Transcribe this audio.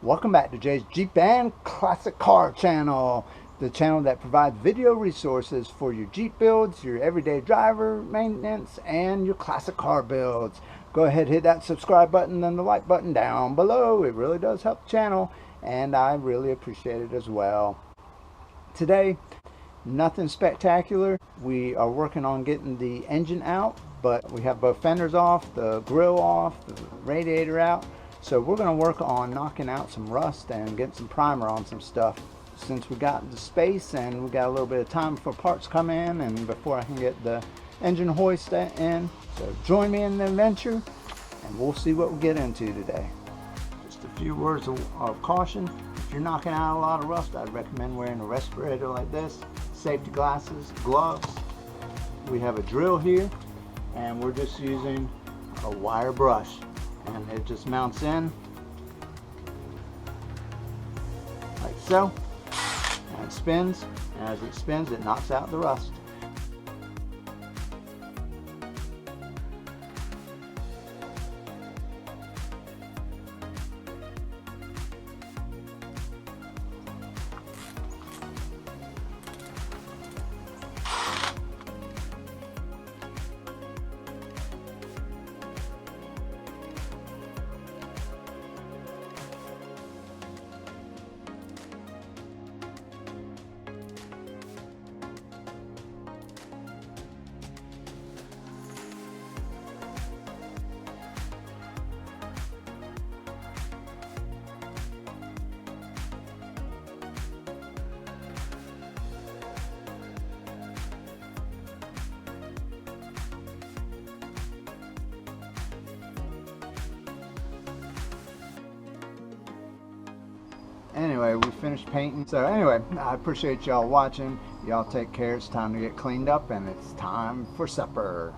Welcome back to Jay's Jeep and Classic Car channel, the channel that provides video resources for your Jeep builds, your everyday driver maintenance, and your classic car builds. Go ahead, hit that subscribe button and the like button down below. It really does help the channel, and I really appreciate it as well. Today, nothing spectacular. We are working on getting the engine out, but we have both fenders off, the grill off, the radiator out. So we're going to work on knocking out some rust and getting some primer on some stuff. Since we got the space and we got a little bit of time before parts come in and before I can get the engine hoist in. So join me in the adventure and we'll see what we get into today. Just a few words of caution. If you're knocking out a lot of rust, I'd recommend wearing a respirator like this, safety glasses, gloves. We have a drill here and we're just using a wire brush. And it just mounts in like so, and it spins, and as it spins it knocks out the rust. Anyway, we finished painting. So anyway, I appreciate y'all watching. Y'all take care. It's time to get cleaned up and it's time for supper.